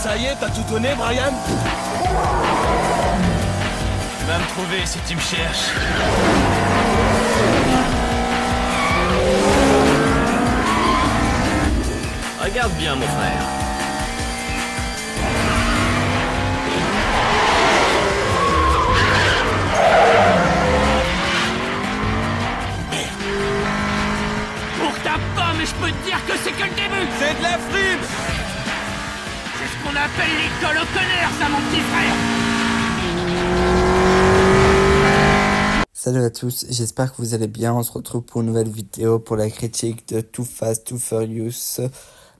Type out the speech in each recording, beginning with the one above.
Ça y est, t'as tout donné, Brian? Tu vas me trouver si tu me cherches. Regarde bien, mon frère. Pour ta pomme, je peux te dire que c'est que le début. C'est de la frime! C'est ce qu'on appelle l'école au connards, ça, mon petit frère. Salut à tous, j'espère que vous allez bien. On se retrouve pour une nouvelle vidéo pour la critique de Too Fast, Too Furious,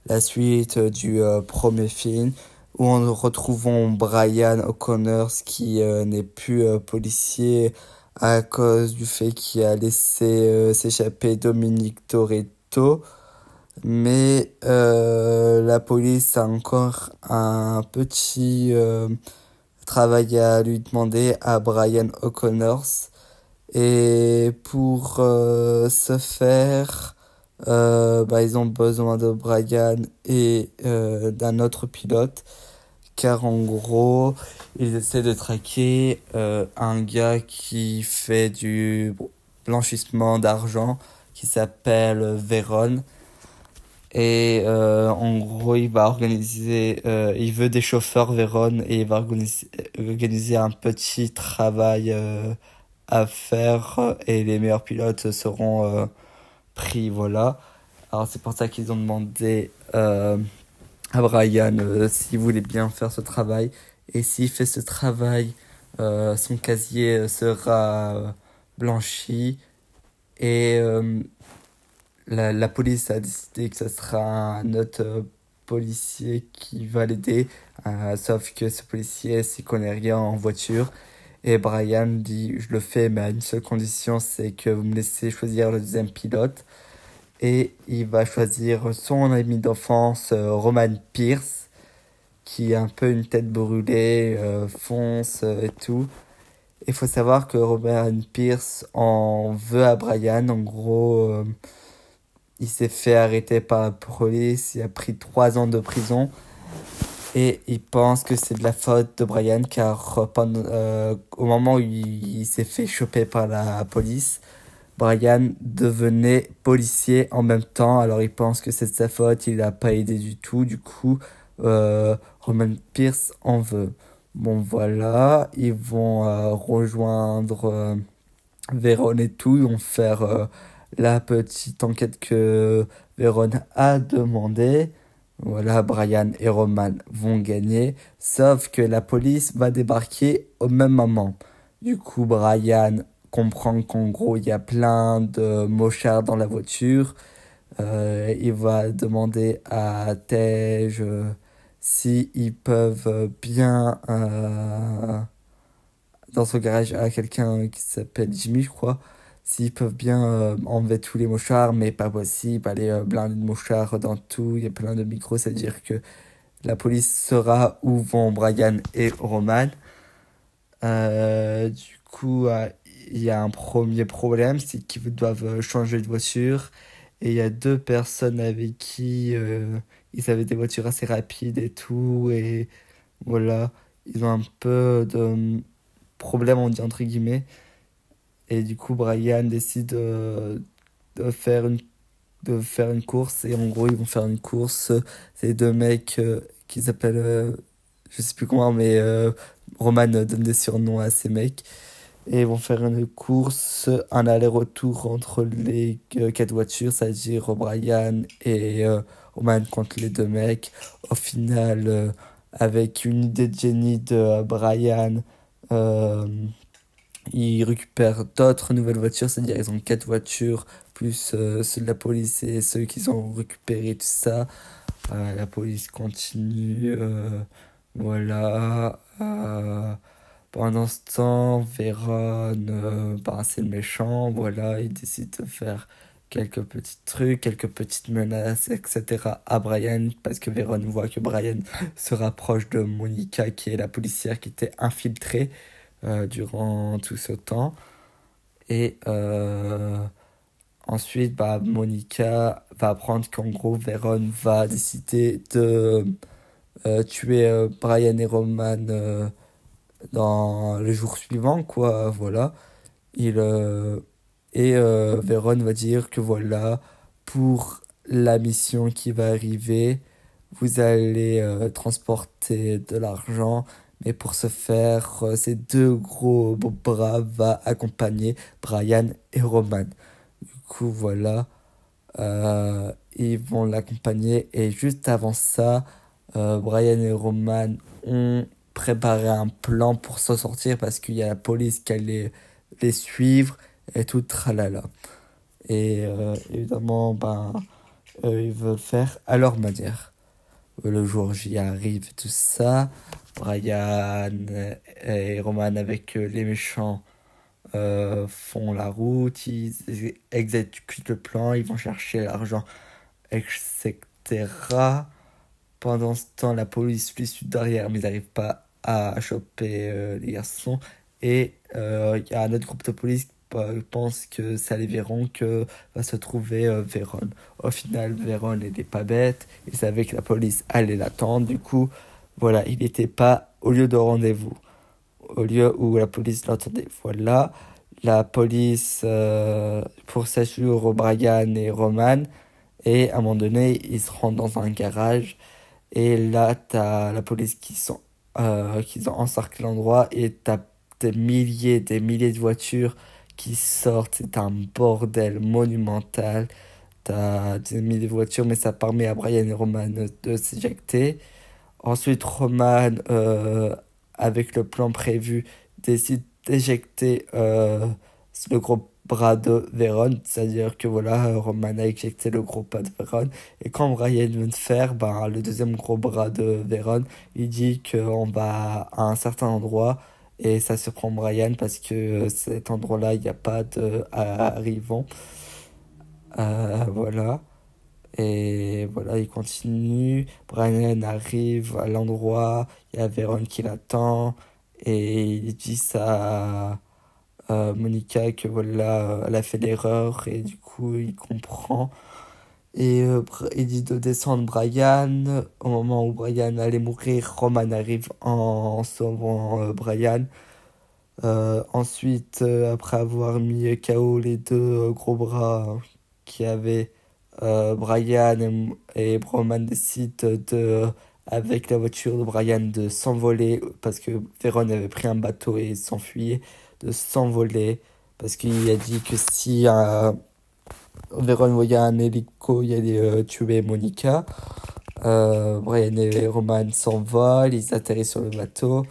la suite du premier film, où on retrouvons Brian O'Connor qui n'est plus policier à cause du fait qu'il a laissé s'échapper Dominic Toretto. Mais la police a encore un petit travail à lui demander à Brian O'Connor. Et pour ce faire, ils ont besoin de Brian et d'un autre pilote, car en gros, ils essaient de traquer un gars qui fait du blanchissement d'argent, qui s'appelle Veron. Et en gros, il veut des chauffeurs Veron, et il va organiser un petit travail à faire, et les meilleurs pilotes seront pris, voilà. Alors c'est pour ça qu'ils ont demandé à Brian s'il voulait bien faire ce travail, et s'il fait ce travail, son casier sera blanchi, et la police a décidé que ce sera un autre policier qui va l'aider, sauf que ce policier s'y connaît rien en voiture. Et Brian dit: je le fais, mais à une seule condition, c'est que vous me laissez choisir le deuxième pilote. Et il va choisir son ami d'enfance, Roman Pierce, qui a un peu une tête brûlée, fonce et tout. Il faut savoir que Roman Pierce en veut à Brian. En gros, il s'est fait arrêter par la police, il a pris 3 ans de prison. Et il pense que c'est de la faute de Brian, car au moment où il s'est fait choper par la police, Brian devenait policier en même temps. Alors il pense que c'est de sa faute, il l'a pas aidé du tout. Du coup, Roman Pierce en veut. Bon voilà, ils vont rejoindre Véron et tout. Ils vont faire la petite enquête que Véron a demandé. Voilà, Brian et Roman vont gagner, sauf que la police va débarquer au même moment. Du coup, Brian comprend qu'en gros, il y a plein de mochards dans la voiture. Il va demander à Tej s'ils peuvent bien, dans son garage, à quelqu'un qui s'appelle Jimmy, je crois, s'ils peuvent bien enlever tous les mochards, mais pas possible, aller blinder de mochards dans tout, il y a plein de micros, c'est-à-dire que la police saura où vont Brian et Roman. Du coup, il y a un premier problème, c'est qu'ils doivent changer de voiture, et il y a 2 personnes avec qui ils avaient des voitures assez rapides et tout, et voilà, ils ont un peu de problème, on dit entre guillemets. Et du coup, Brian décide de faire une course. Et en gros, ils vont faire une course. C'est 2 mecs qui s'appellent, je sais plus comment, mais Roman donne des surnoms à ces mecs. Et ils vont faire une course, un aller-retour entre les 4 voitures, c'est-à-dire Brian et Roman contre les 2 mecs. Au final, avec une idée de génie de Brian, ils récupèrent d'autres nouvelles voitures, c'est-à-dire ils ont 4 voitures, plus ceux de la police et ceux qu'ils ont récupérés, tout ça. La police continue, voilà. Pendant ce temps, Véron, c'est le méchant, voilà, il décide de faire quelques petits trucs, quelques petites menaces, etc. à Brian, parce que Véron voit que Brian se rapproche de Monica, qui est la policière qui était infiltrée durant tout ce temps. Et ensuite, Monica va apprendre qu'en gros, Véron va décider de tuer Brian et Roman dans le jour suivant, quoi, voilà. Il, Véron va dire que voilà, pour la mission qui va arriver, vous allez transporter de l'argent, mais pour ce faire, ces deux gros bras va accompagner Brian et Roman. Du coup, voilà, ils vont l'accompagner et juste avant ça, Brian et Roman ont préparé un plan pour s'en sortir parce qu'il y a la police qui allait les suivre et tout tralala. Et évidemment, ben, ils veulent faire à leur manière. Le jour J arrive, tout ça. Brian et Roman avec les méchants font la route, ils exécutent le plan, ils vont chercher l'argent, etc. Pendant ce temps, la police les suit derrière, mais ils n'arrivent pas à choper les garçons. Et il y a un autre groupe de police qui pense que c'est à Véron que va se trouver Véron. Au final, Véron n'était pas bête. Il savait que la police allait l'attendre. Du coup, voilà, il n'était pas au lieu de rendez-vous, au lieu où la police l'attendait. Voilà, la police poursuit sur Brian et Roman. Et à un moment donné, ils se rendent dans un garage. Et là, t'as la police qui ont encerclé l'endroit et t'as des milliers de voitures qui sortent. C'est un bordel monumental. T'as des milliers de voitures, mais ça permet à Brian et Roman de s'éjecter. Ensuite, Roman, avec le plan prévu, décide d'éjecter le gros bras de Véron, c'est-à-dire que voilà, Roman a éjecté le gros bras de Véron, et quand Brian vient de faire ben, le deuxième gros bras de Véron, il dit qu'on va à un certain endroit, et ça surprend Brian parce que cet endroit-là, il n'y a pas de arrivant. Voilà. Et voilà, il continue. Brian arrive à l'endroit, il y a Véron qui l'attend, et il dit ça à Monica que voilà, elle a fait l'erreur, et du coup, il comprend. Et il dit de descendre Brian. Au moment où Brian allait mourir, Roman arrive en sauvant Brian. Ensuite, après avoir mis KO les deux gros bras qui avaient Brian et Roman décident avec la voiture de Brian de s'envoler parce que Véron avait pris un bateau et s'enfuyait, de s'envoler parce qu'il a dit que si Véron voyait un hélico, il allait tuer Monica. Brian et Roman s'envolent, ils atterrissent sur le bateau.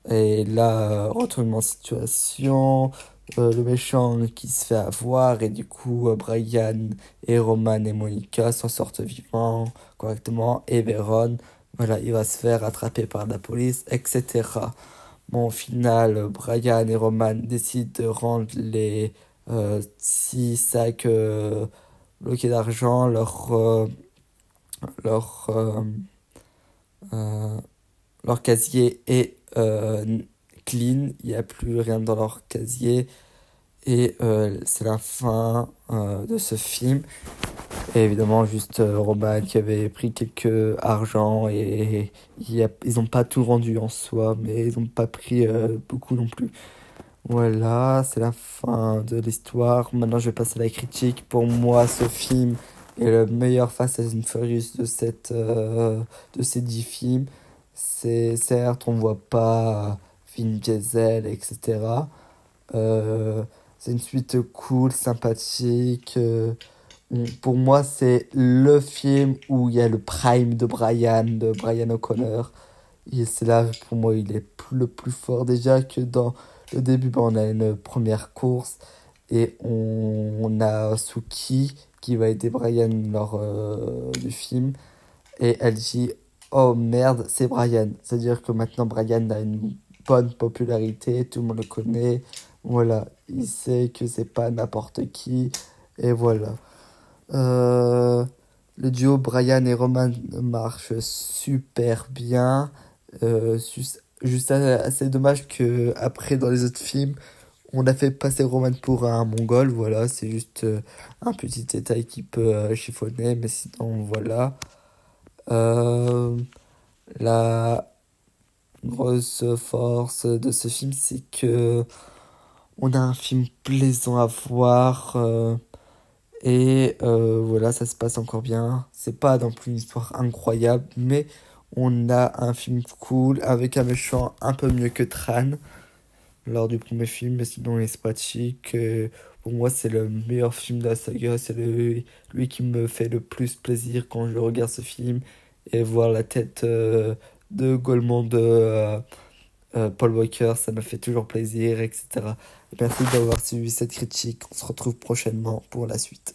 Et là, retournement de situation, le méchant qui se fait avoir, et du coup, Brian et Roman et Monica s'en sortent vivants correctement, et Véron, voilà, il va se faire attraper par la police, etc. Bon, au final, Brian et Roman décident de rendre les 6 sacs bloqués d'argent, leur, leur casier est clean, il n'y a plus rien dans leur casier. Et c'est la fin de ce film. Et évidemment, juste Roman qui avait pris quelques argent et ils n'ont pas tout rendu en soi, mais ils n'ont pas pris beaucoup non plus. Voilà, c'est la fin de l'histoire. Maintenant, je vais passer à la critique. Pour moi, ce film est le meilleur Fast and Furious de ces 10 films. C'est certes, on voit pas Vin Diesel, etc. C'est une suite cool, sympathique. Pour moi, c'est le film où il y a le prime de Brian O'Connor. Et c'est là, pour moi, il est le plus fort. Déjà que dans le début, on a une première course et on a Suki qui va aider Brian lors du film. Et elle dit, oh merde, c'est Brian. C'est-à-dire que maintenant, Brian a une bonne popularité, tout le monde le connaît. Voilà, il sait que c'est pas n'importe qui. Et voilà. Le duo Brian et Roman marche super bien. Juste assez dommage que après dans les autres films, on a fait passer Roman pour un mongol. Voilà, c'est juste un petit détail qui peut chiffonner, mais sinon voilà. La grosse force de ce film, c'est que on a un film plaisant à voir et voilà, ça se passe encore bien. C'est pas non plus une histoire incroyable, mais on a un film cool avec un méchant un peu mieux que Tran lors du premier film, mais sinon il est sympathique. Pour moi, c'est le meilleur film de la saga. C'est lui qui me fait le plus plaisir quand je regarde ce film. Et voir la tête de Golemon de Paul Walker, ça me fait toujours plaisir, etc. Merci d'avoir suivi cette critique. On se retrouve prochainement pour la suite.